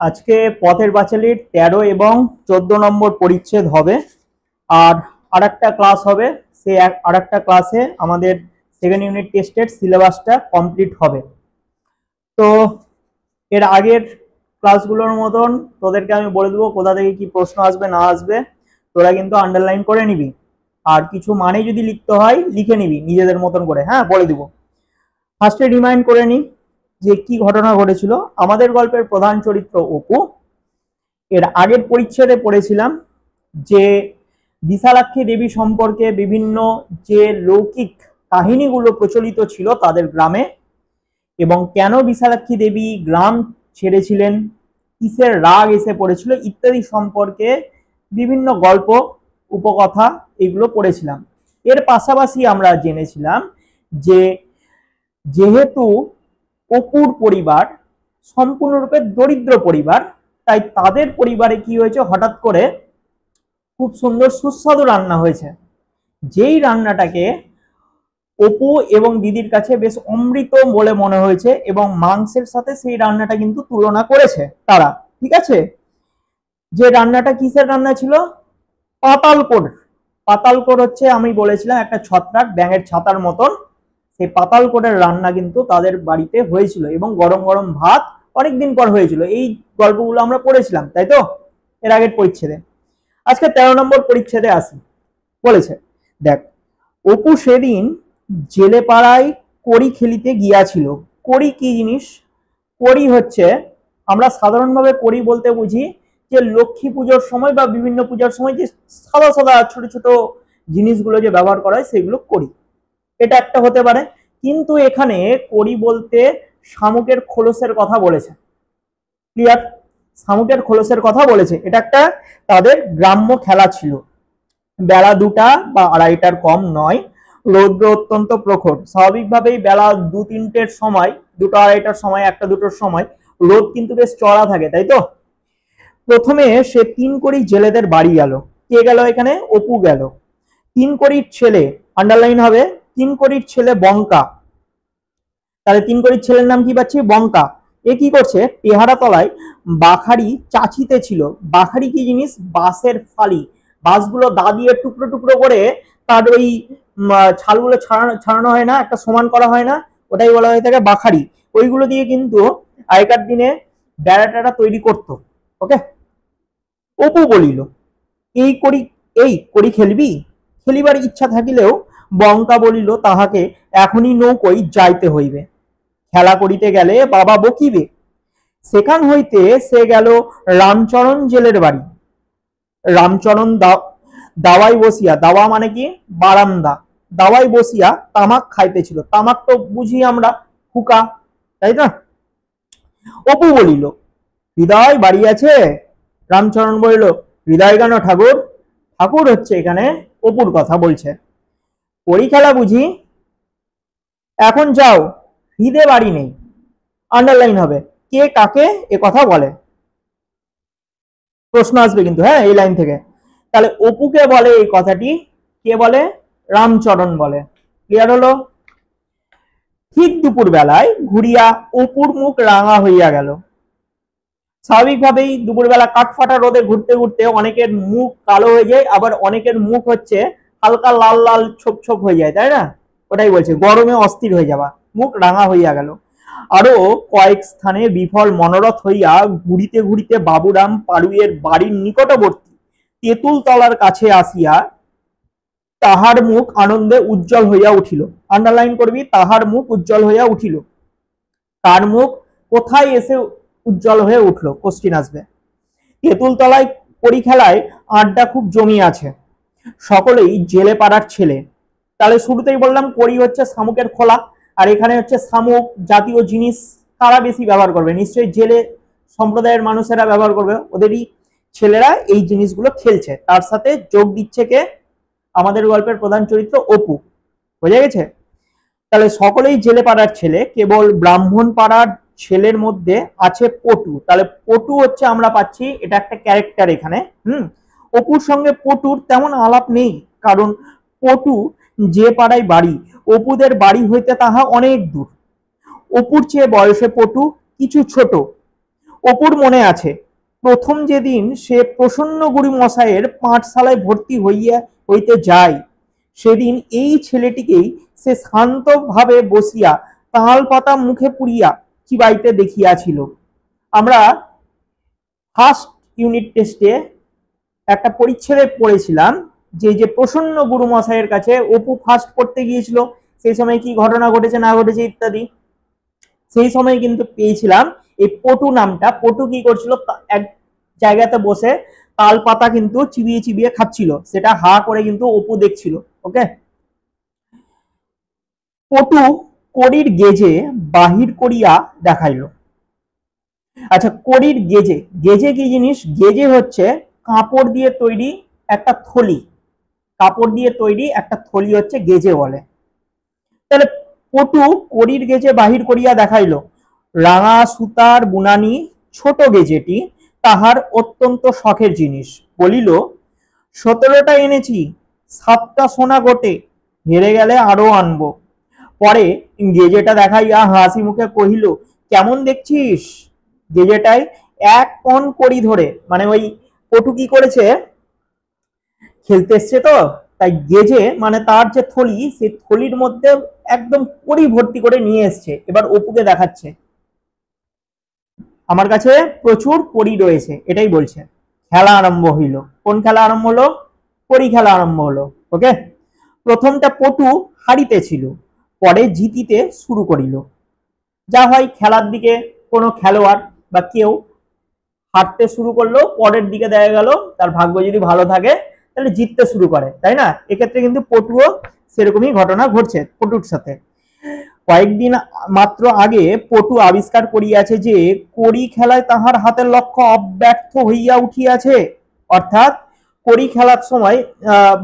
আজকে পথের পাঁচালীর 13 এবং 14 নম্বর পরিচ্ছেদ হবে। আর আরেকটা ক্লাস হবে। সেই আরেকটা ক্লাসে আমাদের সেকেন্ড ইউনিট টেস্টের সিলেবাসটা কমপ্লিট হবে। তো এর আগের ক্লাসগুলোর মতন তোদেরকে আমি বলে দেবো কোথা থেকে কি প্রশ্ন আসবে না আসবে, তোরা কিন্তু আন্ডারলাইন করে নিবি। আর কিছু মানে যদি লিখতে হয় লিখে নিবি নিজেদের মতন করে, হ্যাঁ বলে দিব। ফার্স্টে রিমাইন্ড করে নি যে কি ঘটনা ঘটেছিল। আমাদের গল্পের প্রধান চরিত্র অপু। এর আগের পরিচ্ছেদে পড়েছিলাম যে বিশালাক্ষী দেবী সম্পর্কে বিভিন্ন যে লৌকিক কাহিনীগুলো প্রচলিত ছিল তাদের গ্রামে, এবং কেন বিশালাক্ষী দেবী গ্রাম ছেড়েছিলেন, কিসের রাগ এসে পড়েছিল ইত্যাদি সম্পর্কে বিভিন্ন গল্প উপকথা এগুলো পড়েছিলাম। এর পাশাপাশি আমরা জেনেছিলাম যে যেহেতু অপুর পরিবার সম্পূর্ণরূপে দরিদ্র পরিবার, তাই তাদের পরিবারে কি হয়েছে, হঠাৎ করে খুব সুন্দর সুস্বাদু রান্না হয়েছে, যেই রান্নাটাকে অপু এবং দিদির কাছে বেশ অমৃত বলে মনে হয়েছে, এবং মাংসের সাথে সেই রান্নাটা কিন্তু তুলনা করেছে তারা। ঠিক আছে, যে রান্নাটা কিসের রান্না ছিল? পাতালকোট। পাতালকোট হচ্ছে, আমি বলেছিলাম, একটা ছত্রাক, ব্যাঙের ছাতার মতন। সেই পাতালকোটের রান্না কিন্তু তাদের বাড়িতে হয়েছিল, এবং গরম গরম ভাত অনেকদিন পর হয়েছিল। এই গল্পগুলো আমরা পড়েছিলাম, তাই তো, এর আগের পরিচ্ছেদে। আজকে 13 নম্বর পরিচ্ছেদে আসি। বলেছে, দেখ, অপু সেদিন জেলে পাড়ায় কড়ি খেলিতে গিয়াছিল। কড়ি কি জিনিস? কড়ি হচ্ছে, আমরা সাধারণভাবে কড়ি বলতে বুঝি যে লক্ষ্মী পুজোর সময় বা বিভিন্ন পূজার সময় যে সাদা সাদা ছোট ছোট জিনিসগুলো যে ব্যবহার করা হয় সেগুলো কড়ি, এটা একটা হতে পারে। কিন্তু এখানে কড়ি বলতে শামুকের খোলসের কথা বলেছে। ক্লিয়ার? শামুকের খোলসের কথা বলেছে। এটা একটা তাদের গ্রাম্য খেলা ছিল। বেলা 2টা বা 2:30টার কম নয়, রৌদ্র অত্যন্ত প্রখর। স্বাভাবিকভাবেই বেলা 2-3টের সময়, 2টা-2:30টার সময়, 1টা-2টোর সময় রোদ কিন্তু বেশ চড়া থাকে, তাই তো। প্রথমে সে 3 কড়ি জেলেদের বাড়ি গেল। কে গেল এখানে? অপু গেল। 3 কড়ির ছেলে, আন্ডারলাইন হবে, 3 কড়ির ছেলে বঙ্কা। তাহলে 3 কড়ির ছেলের নাম কি পাচ্ছি? বঙ্কা। এ কি করছে? টেহারা তলায় বাখারি চাচিতে ছিল। বাখারি কি জিনিস? বাঁশের ফালি। বাঁশগুলো দা দিয়ে টুকরো টুকরো করে তার ওই ছালগুলো ছাড়ানো হয় না, একটা সমান করা হয় না, ওটাই বলা হয়ে থাকে বাখারি। ওইগুলো দিয়ে কিন্তু আগেকার দিনে বেড়া টেড়া তৈরি করতো। ওকে। অপু বলিল, এই কড়ি খেলবি? খেলিবার ইচ্ছা থাকিলেও বঙ্কা বলিল তাহাকে এখনই নৌকোয় যাইতে হইবে, খেলা করিতে গেলে বাবা বকিবে। সেখান হইতে সে গেল রামচরণ জেলের বাড়ি। রামচরণ দাওয়ায় বসিয়া, দাওয়া মানে কি? বারান্দা। দাওয়ায় বসিয়া তামাক খাইতেছিল। তামাক তো বুঝি আমরা হুকা, তাই না? অপু বলিল, হৃদয় বাড়ি আছে? রামচরণ বলিল, হৃদয় কেন ঠাকুর? ঠাকুর হচ্ছে এখানে অপুর কথা বলছে। কড়ি খেলা বুঝি? এখন যাও, হৃদে বাড়ি নেই। আন্ডারলাইন হবে, কে কাকে এ কথা বলে। প্রশ্ন আসবে কিন্তু, হ্যাঁ, এই লাইন থেকে। তাহলে অপুকে বলে এই কথাটি, কে বলে? রামচরণ বলে। ক্লিয়ার হলো? ঠিক দুপুর বেলায় ঘুরিয়া অপুর মুখ রাঙা হইয়া গেল। স্বাভাবিকভাবেই দুপুরবেলা কাঠফাটা রোদে ঘুরতে ঘুরতে অনেকের মুখ কালো হয়ে যায়, আবার অনেকের মুখ হচ্ছে হালকা লাল লাল ছোপ ছোপ হয়ে যায়, তাই না? ওটাই বলছে, গরমে অস্থির হয়ে যাওয়া, মুখ রাঙা হইয়া গেল। আরো কয়েক স্থানে বিফল মনোরথ হইয়া ঘুরিতে ঘুরিতে বাবুরাম পাড়ুইয়ের বাড়ির নিকটবর্তী তেঁতুল তলার কাছে আসিয়া তাহার মুখ আনন্দে উজ্জ্বল হইয়া উঠিল। আন্ডারলাইন করবি, তাহার মুখ উজ্জ্বল হইয়া উঠিল। তার মুখ কোথায় এসে উজ্জ্বল হয়ে উঠলো? কোশ্চিন আসবে। তেঁতুল তলায় কড়ি খেলায় আড্ডা খুব জমি আছে, সকলেই জেলে পাড়ার ছেলে। তাহলে শুরুতেই বললাম কড়ি হচ্ছে শামুকের খোলা, আর এখানে হচ্ছে শামুক জাতীয় জিনিস কারা বেশি ব্যবহার করবে? নিশ্চয়ই জেলে সম্প্রদায়ের মানুষেরা ব্যবহার করবে, ওদেরই ছেলেরা এই জিনিসগুলো খেলছে। তার সাথে যোগ দিচ্ছে কে? আমাদের গল্পের প্রধান চরিত্র অপু। বোঝা গেছে? তাহলে সকলেই জেলে পাড়ার ছেলে, কেবল ব্রাহ্মণ পাড়ার ছেলের মধ্যে আছে পটু। তাহলে পটু হচ্ছে আমরা পাচ্ছি, এটা একটা ক্যারেক্টার এখানে। অপুর সঙ্গে পটুর তেমন আলাপ নেই, কারণ পটু যে পাড়ায় বাড়ি, অপুদের বাড়ি হইতে তাহা অনেক দূর। অপুর চেয়ে বয়সে পটু কিছু ছোট। অপুর মনে আছে প্রথম যেদিন সে প্রসন্ন গুরু মশাইয়ের পাঠশালায় ভর্তি হইতে যায়, সেদিন এই ছেলেটিকেই সে শান্তভাবে বসিয়া তাল পাতা মুখে পুরিয়া চিবাইতে দেখিয়াছিল। আমরা ফার্স্ট ইউনিট টেস্টে একটা পরিচ্ছেদে পড়েছিলাম যে প্রসন্ন গুরু মশাইয়ের কাছে অপু ফার্স্ট পড়তে গিয়েছিল, সেই সময় কি ঘটনা ঘটেছে না ঘটেছে ইত্যাদি। সেই সময় কিন্তু পেয়েছিলাম এই পটু নামটা। পটু কি করছিল, এক জায়গাতে বসে তাল পাতা কিন্তু চিবিয়ে চিবিয়ে খাচ্ছিল, সেটা হা করে কিন্তু অপু দেখছিল। ওকে, পটু কড়ির গেজে বাহির করিয়া দেখাইল। আচ্ছা, কড়ির গেজে, গেজে কি জিনিস? গেজে হচ্ছে কাপড় দিয়ে তৈরি একটা থলি, কাপড় দিয়ে তৈরি একটা থলি হচ্ছে গেজে বলে। তাহলে পটু কড়ির গেজে বাহির করিয়া দেখাইল, রাঙা সুতার বুনানি ছোট গেজেটি তাহার অত্যন্ত শখের জিনিস। বলিল, 17টা এনেছি, 7টা সোনা গোটে, হেরে গেলে আরো আনবো। পরে গেজেটা দেখাইয়া হাসি মুখে কহিল, কেমন দেখছিস? গেজেটায় 1 পণ কড়ি ধরে, মানে ওই পটু কি করেছে, খেলতে এসছে তো, তাই গেজে মানে তার যে থলি, সেই থলির মধ্যে একদম কড়ি ভর্তি করে নিয়ে এসছে। এবার অপুকে দেখাচ্ছে, আমার কাছে প্রচুর কড়ি রয়েছে, এটাই বলছে। খেলা আরম্ভ হইল। কোন খেলা আরম্ভ হলো? কড়ি খেলা আরম্ভ হলো। ওকে, প্রথমটা পটু হারিতেছিল, পরে জিতিতে শুরু করিল। যা হয়, খেলার দিকে কোনো খেলোয়াড় বা কেউ হাঁটতে শুরু করলো, পরের দিকে দেখা গেল তার ভাগ্য যদি ভালো থাকে তাহলে জিততে শুরু করে, তাই না? এক্ষেত্রে কিন্তু পটুও সেরকমই ঘটনা ঘটছে পটুর সাথে। কয়েকদিন মাত্র আগে পটু আবিষ্কার করিয়াছে যে কড়ি খেলায় তাহার হাতের লক্ষ্য অব্যর্থ হইয়া উঠিয়াছে। অর্থাৎ কড়ি খেলার সময়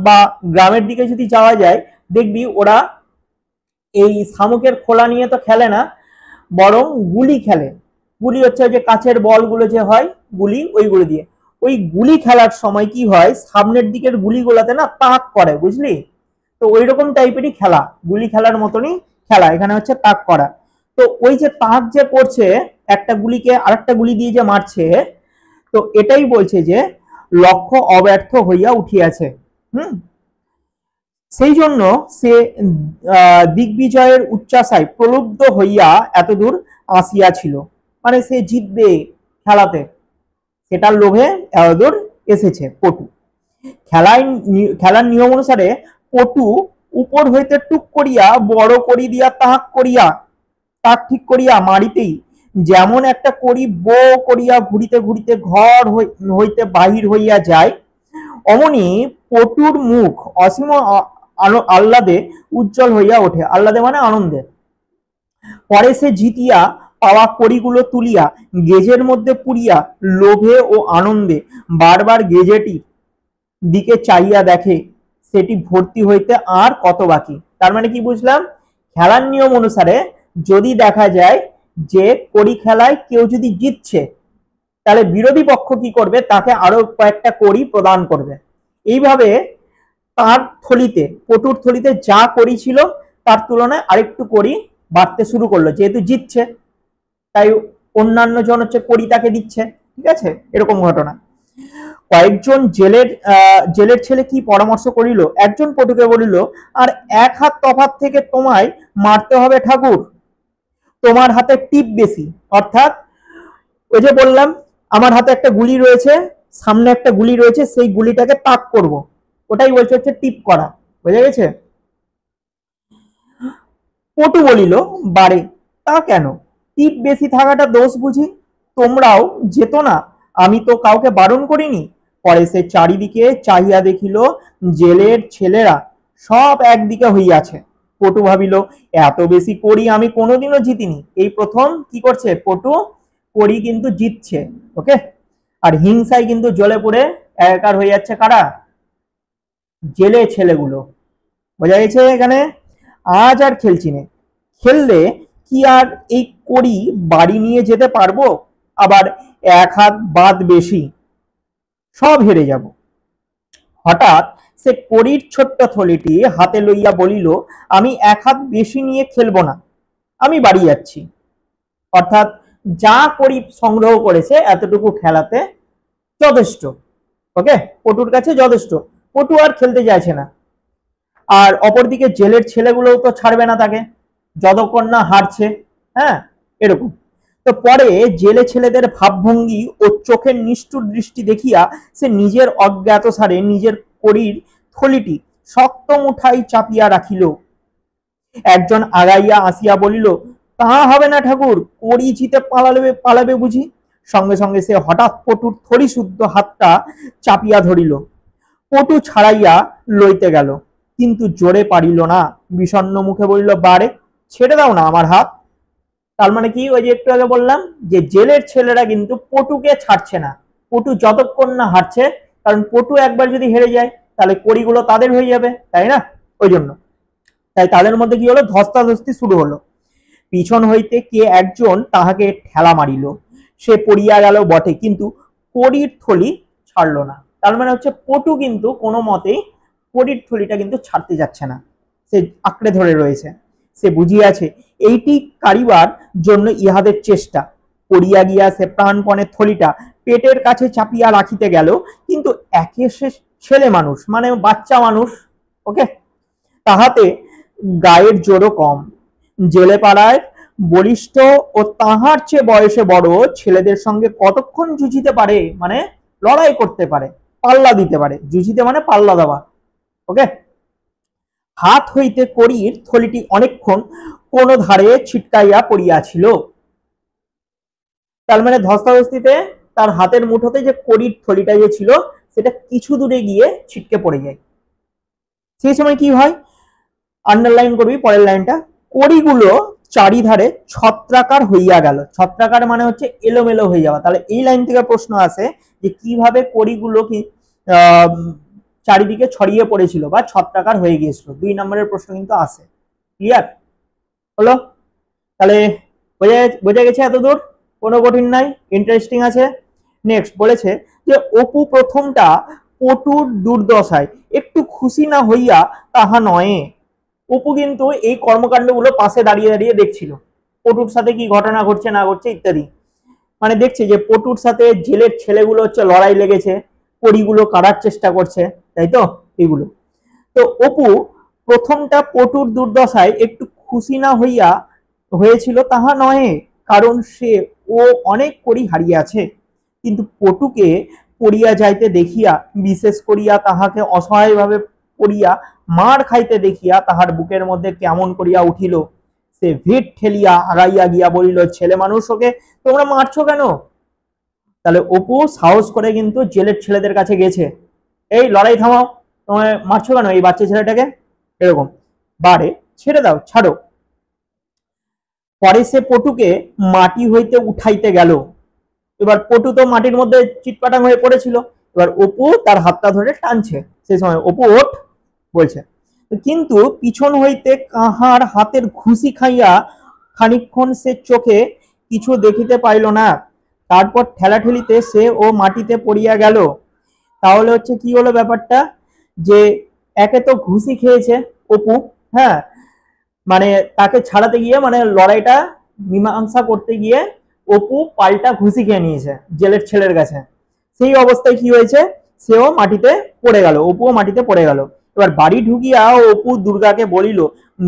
বা গ্রামের দিকে যদি যাওয়া যায়, দেখবি ওরা এই শামুকের খোলা নিয়ে তো খেলে না, বরং গুলি খেলে। গুলি হচ্ছে যে কাচের বলগুলো যে হয় গুলি, ওইগুলো দিয়ে। ওই গুলি খেলার সময় কি হয়, সামনের দিকের গুলিগুলোতে না তাক করে, বুঝলি? তো ওই রকম টাইপেরই খেলা, গুলি খেলার মতনই খেলা, এখানে হচ্ছে তাক করা। তো ওই যে তাক যে করছে, একটা গুলিকে আরেকটা গুলি দিয়ে যে মারছে, তো এটাই বলছে যে লক্ষ্য অব্যর্থ হইয়া উঠিয়াছে। সেই জন্য সে দিগ্বিজয়ের উচ্চাশায় প্রলুব্ধ হইয়া এতদূর আসিয়াছিল, মানে সে জিতবে খেলাতে, সেটার লোভে এতদূর এসেছে পটু। খেলার নিয়ম অনুসারে পটু উপর হইতে টুক করিয়া বড় করি দিয়া তাক ঠিক করিয়া মারিতেই যেমন একটা কড়ি বো করিয়া ঘুরিতে ঘুরিতে ঘর হইতে বাহির হইয়া যায়, অমনি পটুর মুখ অসীম আহ্লাদে উজ্জ্বল হইয়া ওঠে। আহ্লাদে মানে আনন্দে। পরে সে জিতিয়া পাওয়া কড়িগুলো তুলিয়া গেজের মধ্যে পুরিয়া লোভে ও আনন্দে বারবার গেজেটি দিকে চাইয়া দেখে সেটি ভর্তি হইতে আর কত বাকি। তার মানে কি বুঝলাম? খেলার নিয়ম অনুসারে যদি দেখা যায় যে কড়ি খেলায় কেউ যদি জিতছে, তাহলে বিরোধী পক্ষ কি করবে, তাকে আরো কয়েকটা কড়ি প্রদান করবে। এইভাবে তার থলিতে, পটুর থলিতে যা কড়ি ছিল তার তুলনায় আরেকটু কড়ি বাড়তে শুরু করলো, যেহেতু জিতছে তাই অন্যান্য জন হচ্ছে কড়ি তাকে দিচ্ছে। ঠিক আছে, এরকম ঘটনা। কয়েকজন জেলের ছেলে কি পরামর্শ করিল, একজন পটুকে বলিল, আর 1 হাত তফাৎ থেকে তোমায় মারতে হবে ঠাকুর, তোমার হাতে টিপ বেশি। অর্থাৎ ওই যে বললাম, আমার হাতে একটা গুলি রয়েছে, সামনে একটা গুলি রয়েছে, সেই গুলিটাকে তাক করব, ওটাই বলছে হচ্ছে টিপ করা। বুঝা গেছে? পটু বলিল, বারে তা কেন, টিপ বেশি থাকাটা দোষ বুঝি? তোমরাও যেত না, আমি তো কাউকে বারণ করিনি। পরে সে চারিদিকে চাহিয়া দেখিল জেলের ছেলেরা সব একদিকে হইয়াছে। পটু ভাবিল, এত বেশি কড়ি আমি কোনোদিনও জিতিনি, এই প্রথম কি করছে পটু, কড়ি কিন্তু জিতছে। ওকে, আর হিংসায় কিন্তু জ্বলে পড়ে একাকার হয়ে যাচ্ছে কারা? জেলে ছেলেগুলো। বোঝা গেছে এখানে? আজ আর খেলছি না, খেললে কি আর এই কড়ি বাড়ি নিয়ে যেতে পারবো? আবার 1 হাত বাদ বেশি, সব হেরে যাব। হঠাৎ সে কড়ির ছোট্ট থলিটি হাতে লইয়া বলিল, আমি 1 হাত বেশি নিয়ে খেলবো না, আমি বাড়ি যাচ্ছি। অর্থাৎ যা করি সংগ্রহ করেছে এতটুকু খেলাতে যথেষ্ট। ওকে, পটুর কাছে যথেষ্ট, পটু আর খেলতে চাইছে না। আর অপরদিকে জেলের ছেলেগুলোও তো ছাড়বে না তাকে যতক্ষণ না হারছে। হ্যাঁ, এরকম। তো পরে জেলে ছেলেদের ভাবভঙ্গি ও চোখের নিষ্ঠুর দৃষ্টি দেখিয়া সে নিজের অজ্ঞাতসারে নিজের কড়ির থলিটি শক্ত মুঠাই চাপিয়া রাখিল। একজন আগাইয়া আসিয়া বলিল, তাহা হবে না ঠাকুর, কড়ি জিতে পালাবে বুঝি। সঙ্গে সঙ্গে সে হঠাৎ পটুর থলি শুদ্ধ হাতটা চাপিয়া ধরিল, পটু ছাড়াইয়া লইতে গেল, কিন্তু জোরে পারিল না। বিষণ্ণ মুখে বলিল, বারে ছেড়ে দাও না আমার হাত। তার মানে কি, ওই যে একটু আগে বললাম যে জেলের ছেলেরা কিন্তু পটুকে ছাড়ছে না, পটু যতক্ষণ না হারছে। কারণ পটু একবার যদি হেরে যায় তাহলে কড়িগুলো তাদের হয়ে যাবে, তাই না? ওই জন্য তাই তাদের মধ্যে কি হলো, ধস্তাধস্তি শুরু হলো। পিছন হইতে কে একজন তাহাকে ঠেলা মারিল, সে পড়িয়া গেল বটে, কিন্তু কড়ির থলি ছাড়ল না। তার মানে হচ্ছে পটু কিন্তু কোনো মতেই কড়ির থলিটা কিন্তু ছাড়তে যাচ্ছে না, সে আঁকড়ে ধরে রয়েছে। সে বুঝিয়াছে এইটি কারিবার জন্য ইহাদের চেষ্টা। পড়িয়া গিয়া সে প্রাণপণে থলিটা পেটের কাছে চাপিয়া রাখিতে গেল, কিন্তু একে সে ছেলে মানুষ, মানে বাচ্চা মানুষ, ওকে, তাহাতে গায়ের জোরও কম। জেলে পাড়ায় বলিষ্ঠ ও তাহার চেয়ে বয়সে বড় ছেলেদের সঙ্গে কতক্ষণ জুঝিতে পারে, মানে লড়াই করতে পারে, পাল্লা দিতে পারে। জুঝিতে মানে পাল্লা দেওয়া, ওকে। হাত হইতে কড়ির থলিটি অনেকক্ষণ কোন ধারে ছিটকাইয়া পড়িয়াছিল। তার মানে ধস্তাধস্তিতে তার হাতের মুঠোতে যে কড়ির থলিটা যে ছিল সেটা কিছু দূরে গিয়ে ছিটকে পড়ে যায়। সেই সময় কি হয়, আন্ডারলাইন করবি পরের লাইনটা, কড়িগুলো চারিধারে ছত্রাকার হইয়া গেল। ছত্রাকার মানে হচ্ছে এলোমেলো হয়ে যাওয়া। তাহলে এই লাইন থেকে প্রশ্ন আসে যে কিভাবে কড়িগুলো কি চারিদিকে ছড়িয়ে পড়েছিল বা ছত্রাকার হয়ে গিয়েছিল। 2 নম্বরের প্রশ্ন কিন্তু আসে। ক্লিয়ার হলো? তাহলে বোঝা গেছে এতদূর? কোনো কঠিন নাই, ইন্টারেস্টিং আছে। নেক্সট বলেছে যে অপু প্রথমটা পটুর দুর্দশায় একটু খুশি না হইয়া তাহা নয়। অপু কিন্তু এই কর্মকাণ্ডগুলো পাশে দাঁড়িয়ে দাঁড়িয়ে দেখছিল, পটুর সাথে কি ঘটনা ঘটছে না ঘটছে ইত্যাদি। মানে দেখছে যে পটুর সাথে জেলের ছেলেগুলো হচ্ছে লড়াই লেগেছে, কড়িগুলো কাটার চেষ্টা করছে, তাই তো এগুলো। তো অপু প্রথমটা পটুর দুর্দশায় একটু খুশি না হয়েছিল তাহা নয়, কারণ ও অনেক কড়ি হারিয়াছে। কিন্তু পটুকে পড়িয়া যাইতে দেখিয়া, বিশেষ করিয়া তাহাকে অসহায়ভাবে পড়িয়া মার খাইতে দেখিয়া তাহার বুকের মধ্যে কেমন করিয়া উঠিল। সে ভিড় ঠেলিয়া আগাইয়া গিয়া বলিল, ছেলে মানুষ, ওকে তোমরা মারছো কেন? তাহলে অপু সাহস করে কিন্তু জেলের ছেলেদের কাছে গেছে, এই লড়াই থামাও, তোমায় মারছো কেন এই বাচ্চা ছেলেটাকে, এরকম, বারে ছেড়ে দাও, ছাড়ো। পরে সে পটুকে মাটি হইতে উঠাইতে গেল। এবার পটু তো মাটির মধ্যে চিটপাটাং হয়ে পড়েছিল, এবার অপু তার হাতটা ধরে টানছে। সেই সময় অপু ওঠ বলছে, কিন্তু পিছন হইতে কাহার হাতের ঘুষি খাইয়া খানিকক্ষণ সে চোখে কিছু দেখিতে পাইল না। তারপর ঠেলাঠেলিতে সে ও মাটিতে পড়িয়া গেল। তাহলে হচ্ছে কি হলো ব্যাপারটা, যে একে তো ঘুষি খেয়েছে অপু, হ্যাঁ, মানে তাকে ছাড়াতে গিয়ে, মানে লড়াইটা মীমাংসা করতে গিয়ে অপু পাল্টা ঘুষি খেয়ে নিয়েছে জেলের ছেলের কাছে। সেই অবস্থায় কি হয়েছে, সেও মাটিতে পড়ে গেল, অপুও মাটিতে পড়ে গেল। এবার বাড়ি ঢুকিয়া অপু দুর্গাকে বলিল,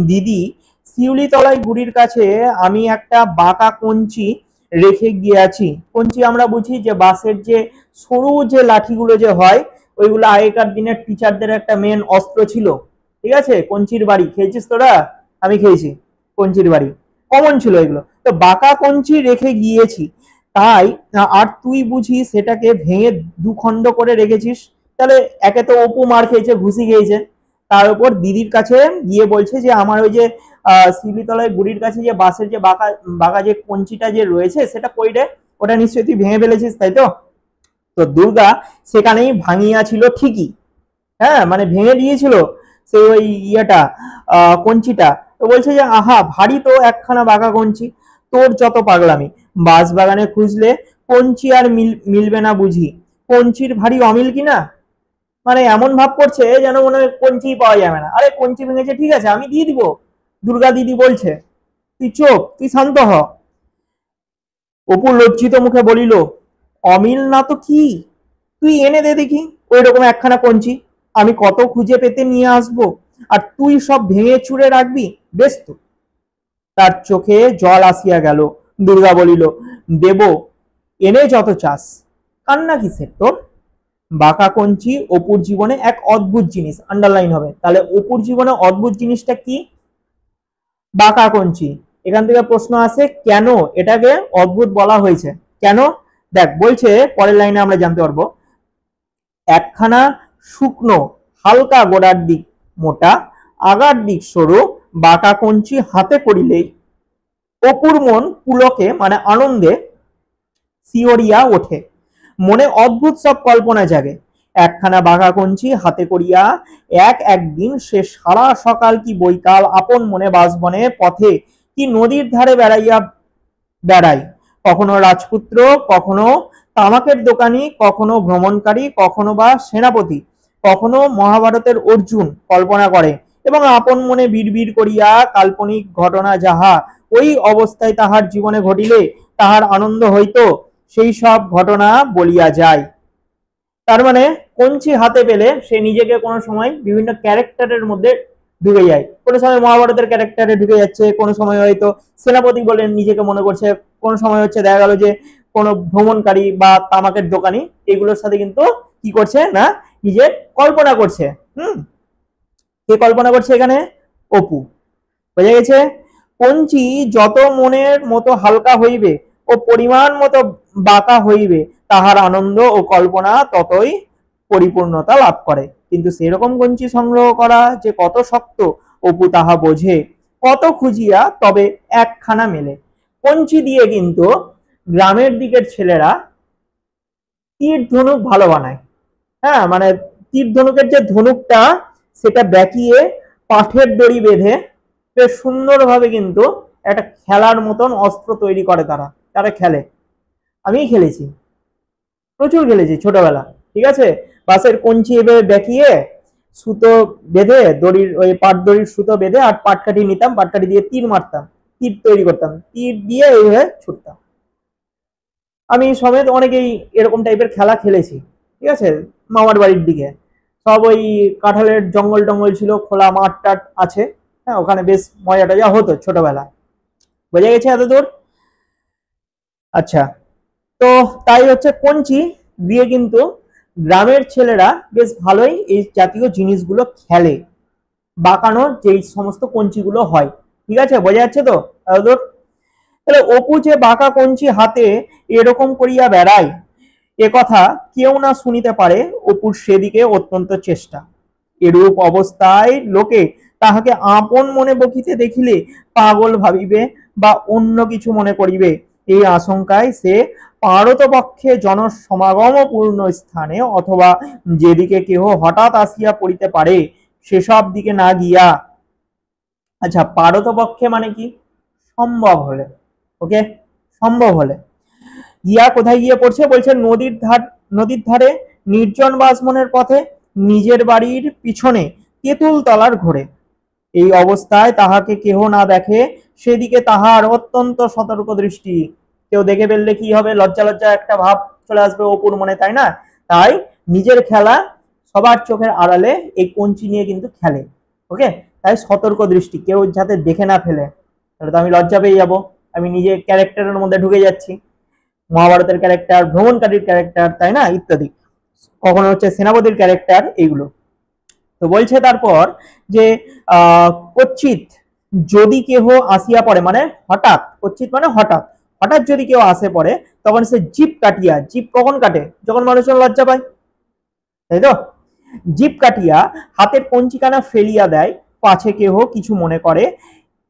দিদি, শিউলিতলায় গুড়ির কাছে আমি একটা বাঁকা কঞ্চি রেখে গিয়েছি। কঞ্চি আমরা বুঝি যে বাঁশের যে সরু যে লাঠিগুলো যে হয়, ওইগুলো আগেকার দিনের টিচারদের একটা মেন অস্ত্র ছিল। ঠিক আছে, কঞ্চির বাড়ি খেয়েছিস তোরা? আমি খেয়েছি কঞ্চির বাড়ি, কমন ছিল এগুলো। তো বাঁকা কঞ্চি রেখে গিয়েছি, তাই আর তুই বুঝি সেটাকে ভেঙে 2 খণ্ড করে রেখেছিস। তাহলে একে তো অপু মার খেয়েছে, ঘুষি খেয়েছে, তার উপর দিদির কাছে গিয়ে বলছে যে আমার ওই যে শিউলিতলায় গুড়ির কাছে যে বাঁশের যে বাঁকা বাঁকা যে কঞ্চিটা যে রয়েছে সেটা কই রে, ওটা নিশ্চয়ই তুই ভেঙে ফেলেছিস, তাই তো? তো দুর্গা সেখানেই ভাঙিয়াছিল ঠিকই, হ্যাঁ, মানে ভেঙে দিয়েছিল সেই ওই ইয়েটা, কঞ্চিটা। তো বলছে যে আহা, ভারী তো একখানা বাঁকা কঞ্চি, তোর যত পাগলামি, বাঁশ বাগানে খুঁজলে কঞ্চি আর মিলবে না বুঝি, কঞ্চির ভারী অমিল কিনা। মানে এমন ভাব করছে যেন মনে হয় কঞ্চি পাওয়া যাবে না। আরে কঞ্চি ভেঙেছে, ঠিক আছে আমি দিয়ে দিব, দুর্গা দিদি বলছে, তুই চোখ, তুই শান্ত হ। অপু লজ্জিত মুখে বলিল, অমিল না তো কি, তুই এনে দে দেখি ওই রকম একখানা কঞ্চি, আমি কত খুঁজে পেতে নিয়ে আসবো, আর তুই সব ভেঙে চুরে রাখবি, বেশ তো। তার চোখে জল আসিয়া গেল। দুর্গা বলিল, দেব, এনে যত চাস, কান্না কিসের তোর? বাঁকা কঞ্চি অপুর জীবনে এক অদ্ভুত জিনিস, আন্ডারলাইন হবে। তাহলে অপুর জীবনে অদ্ভুত জিনিসটা কি? বাঁকা কঞ্চি। এখান থেকে প্রশ্ন আসে কেন এটাকে অদ্ভুত বলা হয়েছে, কেন? দেখ বলছে পরের লাইনে আমরা জানতে পারবো, একখানা শুকনো হালকা গোড়ার দিক মোটা, আগার দিক সরু বাঁকা কঞ্চি হাতে করিলেই অপুর মন পুলকে মানে আনন্দে শিহরিয়া ওঠে, মনে অদ্ভুত সব কল্পনা জাগে। একখানা বাঘা কঞ্চি হাতে করিয়া একদিন সে সারা সকাল কি বৈকাল আপন মনে বাসবনে পথে কি নদীর ধারে বেড়ায়, কখনো রাজপুত্র, কখনো তামাকের দোকানি, কখনো ভ্রমণকারী, কখনো বা সেনাপতি, কখনো মহাভারতের অর্জুন কল্পনা করে এবং আপন মনে বিড়বিড় করিয়া কাল্পনিক ঘটনা যাহা ওই অবস্থায় তাহার জীবনে ঘটিলে তাহার আনন্দ হইত সেই সব ঘটনা বলিয়া যায়। তার মানে কঞ্চি হাতে পেলে সে নিজেকে কোনো সময় বিভিন্ন ক্যারেক্টারের মধ্যে ঢুকে যায়, কোনো সময় মহাভারতের ক্যারেক্টারে ঢুকে যাচ্ছে, কোনো সময় হয়তো সেনাপতি বলে নিজেকে মনে করছে, কোনো সময় হচ্ছে দেখা গেল যে কোনো ভ্রমণকারী বা তামাকের দোকানি, এগুলোর সাথে কিন্তু কি করছে না নিজের কল্পনা করছে। কে কল্পনা করছে এখানে? অপু। বোঝা গেছে? কঞ্চি যত মনের মতো হালকা হইবে ও পরিমাণ মতো বাঁকা হইবে তাহার আনন্দ ও কল্পনা ততই পরিপূর্ণতা লাভ করে, কিন্তু সেরকম কঞ্চি সংগ্রহ করা যে কত শক্ত অপু তাহা বোঝে, কত খুঁজিয়া তবে একখানা মেলে। কঞ্চি দিয়ে কিন্তু গ্রামের দিকের ছেলেরা তীর ধনুক ভালো বানায়। হ্যাঁ, মানে তীর ধনুকের যে ধনুকটা সেটা বেঁকিয়ে পাঠের দড়ি বেঁধে বেশ সুন্দরভাবে কিন্তু একটা খেলার মতন অস্ত্র তৈরি করে, তারা তারা খেলে। আমি খেলেছি, প্রচুর খেলেছি ছোটবেলা। ঠিক আছে, বাঁশের কঞ্চি এভাবে বেঁকিয়ে সুতো বেঁধে দড়ির ওই পাট দড়ির সুতো বেঁধে আর পাটকাঠি নিতাম, পাটকাঠি দিয়ে তীর মারতাম, তীর তৈরি করতাম, তীর দিয়ে এইভাবে ছুটতাম। আমি সমেত অনেকেই এরকম টাইপের খেলা খেলেছি। ঠিক আছে, মামার বাড়ির দিকে সব ওই কাঁঠালের জঙ্গল টঙ্গল ছিল, খোলা মাঠ টাট আছে। হ্যাঁ, ওখানে বেশ মজা টজা হতো ছোটবেলা। বোঝা গেছে এতদূর? আচ্ছা, তো তাই হচ্ছে কঞ্চি দিয়ে কিন্তু গ্রামের ছেলেরা বেশ ভালোই এই জাতীয় জিনিসগুলো খেলে, বাঁকানো যেই সমস্ত কঞ্চিগুলো হয়। ঠিক আছে, বোঝা যাচ্ছে তো এতদূর? তাহলে অপু যে বাঁকা কঞ্চি হাতে এরকম করিয়া বেড়ায় এ কথা কেউ না শুনিতে পারে, অপুর সেদিকে অত্যন্ত চেষ্টা। এরূপ অবস্থায় লোকে তাহাকে আপন মনে বকিতে দেখিলে পাগল ভাবিবে বা অন্য কিছু মনে করিবে, এই আশঙ্কায় সে পারতপক্ষে জনসমাগমপূর্ণ স্থানে অথবা যেদিকে কেহ হঠাৎ আসিয়া পড়িতে পারে সেসব দিকে না গিয়া, আচ্ছা পারতপক্ষে মানে কি? সম্ভব হলে, ওকে, সম্ভব হলে গিয়া কোথায় গিয়ে পড়ছে? বলছে নদীর ধারে নির্জন বাসমনের পথে নিজের বাড়ির পিছনে তেঁতুল তলার ঘরে। এই অবস্থায় তাহাকে কেহ না দেখে সেদিকে তাহার অত্যন্ত সতর্ক দৃষ্টি। কেউ দেখে ফেললে কি হবে? লজ্জা লজ্জা একটা ভাব চলে আসবে অপুর মনে, তাই না? তাই নিজের খেলা সবার চোখের আড়ালে এই কঞ্চি নিয়ে কিন্তু খেলে। ওকে, তাই সতর্ক দৃষ্টি, কেউ যাতে দেখে না ফেলে, তাহলে তো আমি লজ্জা পেয়ে যাবো, আমি নিজের ক্যারেক্টারের মধ্যে ঢুকে যাচ্ছি, মহাভারতের ক্যারেক্টার, ভ্রমণকারীর ক্যারেক্টার, তাই না, ইত্যাদি, কখনো হচ্ছে সেনাপতির ক্যারেক্টার, এইগুলো। তো বলছে তারপর যে কচ্ছিত যদি কেহ আসিয়া পড়ে, মানে হঠাৎ, কচ্ছিত মানে হঠাৎ, হঠাৎ যদি কেউ আসে পড়ে তখন সে জিপ কাটিয়া, জিপ কখন কাটে? যখন মানুষজন লজ্জা পায়, তাই তো? জিপ কাটিয়া হাতের কঞ্চিকানা ফেলিয়া দেয়, পাছে কেহ কিছু মনে করে,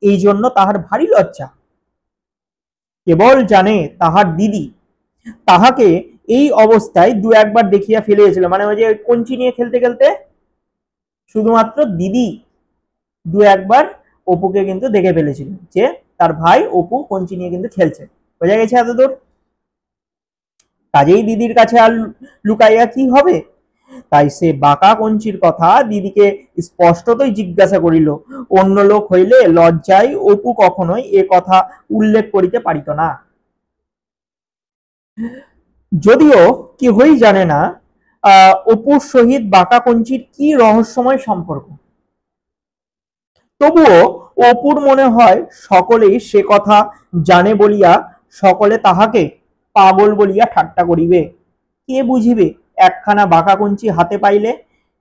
এই জন্য তাহার ভারী লজ্জা। কেবল জানে তাহার দিদি তাহাকে এই অবস্থায় দু একবার দেখিয়া ফেলিয়েছিল, মানে ওই যে কঞ্চি নিয়ে খেলতে খেলতে শুধুমাত্র দিদি দু একবার অপুকে কিন্তু দেখে ফেলেছিল যে তার ভাই অপু কঞ্চি নিয়ে কিন্তু খেলছে। বোঝা গেছে এতদূর? কাজেই দিদির কাছে আর লুকাইয়া কি হবে, তাই সে বাঁকা কঞ্চির কথা দিদিকে স্পষ্টতই জিজ্ঞাসা করিল। অন্য লোক হইলে লজ্জায় অপু কখনোই এ কথা উল্লেখ করিতে পারিত না। যদিও কেউই জানে না অপুর সহিত বাঁকা কঞ্চির কি রহস্যময় সম্পর্ক, তবুও অপুর মনে হয় সকলেই সে কথা জানে বলিয়া সকলে তাহাকে পাগল বলিয়া ঠাট্টা করিবে। কে বুঝিবে একখানা বাঁকা কঞ্চি হাতে পাইলে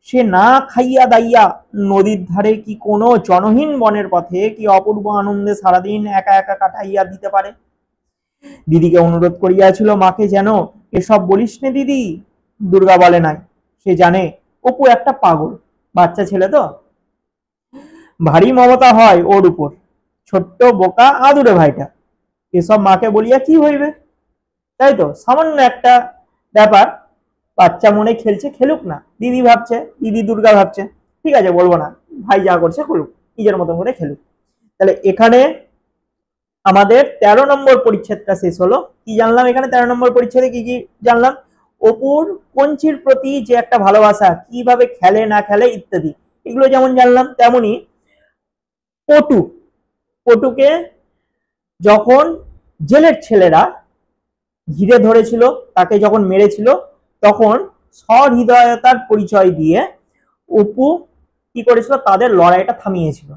সে না খাইয়া দাইয়া নদীর ধারে কি কোনো জনহীন বনের পথে কি অপূর্ব আনন্দে সারাদিন একা একা কাটাইয়া দিতে পারে। দিদিকে অনুরোধ করিয়াছিল মাকে যেন এসব বলিস নে দিদি। দুর্গা বলে নাই, সে জানে অপু একটা পাগল বাচ্চা ছেলে তো, ভারী মমতা হয় ওর উপর, ছোট্ট বোকা আদুরে ভাইটা, এসব মাকে বলিয়া কি হইবে। তাই তো, সামান্য একটা ব্যাপার, বাচ্চা মনে খেলছে, খেলুক না, দিদি ভাবছে, দিদি দুর্গা ভাবছে, ঠিক আছে বলবো না, ভাই যা করছে করুক, নিজের মতন করে খেলুক। তাহলে এখানে আমাদের 13 নম্বর পরিচ্ছেদটা শেষ হলো। কি জানলাম এখানে 13 নম্বর পরিচ্ছেদে কি কি জানলাম? অপুর কঞ্চির প্রতি যে একটা ভালোবাসা, কিভাবে খেলে না খেলে ইত্যাদি, এগুলো যেমন জানলাম, তেমনি পটুকে যখন জেলের ছেলেরা ঘিরে ধরেছিল, তাকে যখন মেরেছিল, তখন সহৃদয়তার পরিচয় দিয়ে অপু কি করেছিল, তাদের লড়াইটা থামিয়েছিল।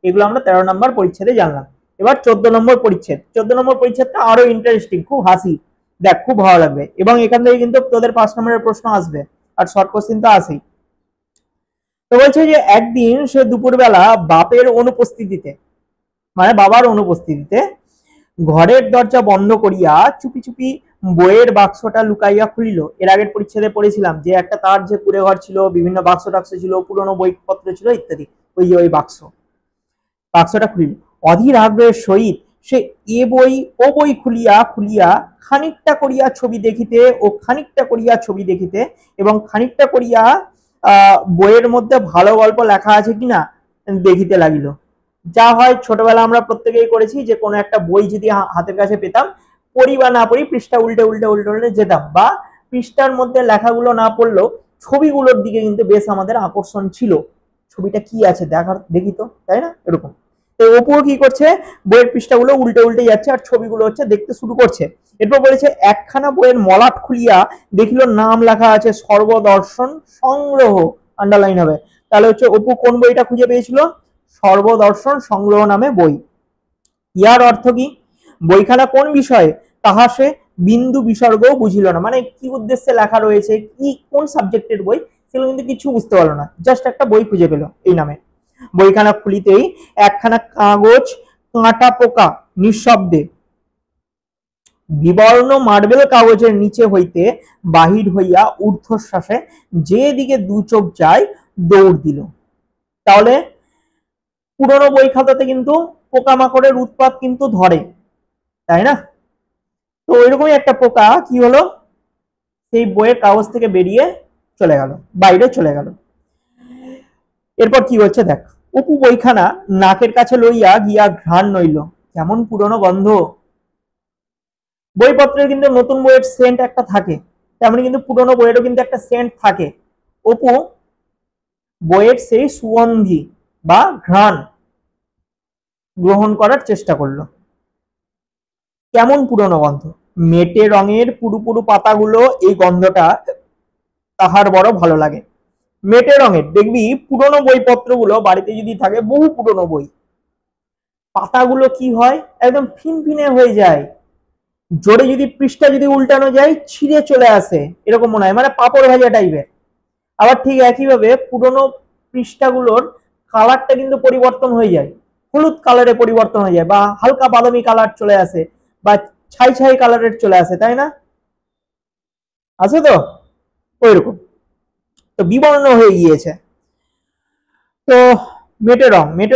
এগুলো আমরা 13 নম্বর পরিচ্ছেদে জানলাম। এবার 14 নম্বর পরিচ্ছেদ। 14 নম্বর পরিচ্ছেদটা আরো ইন্টারেস্টিং, খুব হাসি, দেখ খুব ভালো লাগবে, এবং এখান থেকে কিন্তু তোদের 5 নম্বরের প্রশ্ন আসবে, আর শর্ট কোশ্চেন তো আসেই। তো বলছে যে একদিন সে দুপুরবেলা বাপের অনুপস্থিতিতে, মানে বাবার অনুপস্থিতিতে, ঘরের দরজা বন্ধ করিয়া চুপি চুপি বইয়ের বাক্সটা লুকাইয়া খুলিল। এর আগের পরিচ্ছেদে পড়েছিলাম যে একটা তার যে কুড়ে ঘর ছিল, বিভিন্ন বাক্স টাক্স ছিল, পুরনো বইপত্র ছিল ইত্যাদি, ওই যে ওই বাক্সটা খুলিল। অধীর আগ্রহের সহিত সে এ বই ও বই খুলিয়া খুলিয়া খানিকটা করিয়া ছবি দেখিতে ও খানিকটা করিয়া ছবি দেখিতে, এবং খানিকটা করিয়া বইয়ের মধ্যে ভালো গল্প লেখা আছে কিনা দেখিতে লাগিল। যা হয় ছোটবেলা আমরা প্রত্যেকেই করেছি, যে কোনো একটা বই যদি হাতের কাছে পেতাম, পড়ি বা না পড়ি, পৃষ্ঠা উল্টে উল্টে উল্টে উল্টে যেতাম, বা পৃষ্ঠার মধ্যে লেখাগুলো না পড়লেও ছবিগুলোর দিকে কিন্তু বেশ আমাদের আকর্ষণ ছিল, ছবিটা কি আছে দেখি তো, তাই না, এরকম। তো অপুও কি করছে, বইয়ের পৃষ্ঠাগুলো উল্টে উল্টে যাচ্ছে আর ছবিগুলো হচ্ছে দেখতে শুরু করছে। এরপর বলেছে একখানা বইয়ের মলাট খুলিয়া দেখিল নাম লেখা আছে সর্বদর্শন সংগ্রহ, আন্ডারলাইন হবে। তাহলে হচ্ছে অপু কোন বইটা খুঁজে পেয়েছিল? সর্বদর্শন সংগ্রহ নামে বই। ইহার অর্থ কি? বইখানা কোন বিষয়ে তাহা সে বিন্দু বিসর্গও বুঝিল না, মানে কি উদ্দেশ্যে লেখা রয়েছে, কি কোন সাবজেক্টের বই, সেগুলো কিন্তু কিছু বুঝতে পারলো না, জাস্ট একটা বই খুঁজে পেল এই নামে। বইখানা খুলিতেই একখানা কাগজ কাঁটা পোকা নিঃশব্দে বিবর্ণ মার্বেল কাগজের নিচে হইতে বাহির হইয়া ঊর্ধ্বশ্বাসে যে দিকে দু চোখ যায় দৌড় দিল। তাহলে পুরনো বই খাতাতে কিন্তু পোকামাকড়ের উৎপাত কিন্তু ধরে, তাই না? তো ওইরকমই একটা পোকা কি হলো, সেই বইয়ের কাগজ থেকে বেরিয়ে চলে গেল, বাইরে চলে গেল। এরপর কি হচ্ছে দেখ, অপু বইখানা নাকের কাছে লইয়া গিয়া ঘ্রাণ নইল, কেমন পুরনো গন্ধ। বইপত্রের কিন্তু নতুন বইয়ের সেন্ট একটা থাকে, তেমনি কিন্তু পুরনো বইয়েরও কিন্তু একটা সেন্ট থাকে। অপু বইয়ের সেই সুগন্ধি বা ঘ্রাণ গ্রহণ করার চেষ্টা করলো। কেমন পুরনো গন্ধ, মেটে রঙের পুরু পুরু পাতাগুলো, এই গন্ধটা তাহার বড় ভালো লাগে। মেটে রঙের, দেখবি পুরনো বইপত্রগুলো বাড়িতে যদি থাকে, বহু পুরনো বই, পাতাগুলো কি হয়, একদম ফিনফিনে হয়ে যায়, জোরে যদি পৃষ্ঠা যদি উল্টানো যায় ছিঁড়ে চলে আসে, এরকম মনে হয়, মানে পাপড় ভাজা টাইপের। আবার ঠিক একইভাবে পুরনো পৃষ্ঠাগুলোর কালারটা কিন্তু পরিবর্তন হয়ে যায়, হলুদ কালারে পরিবর্তন হয়ে যায়, বা হালকা বাদামি কালার চলে আসে, বা ছাই ছাই কালারের চলে আসে, তাই না? আছে তো ওইরকম, তো বিবর্ণ হয়ে গিয়েছে। তো মেটে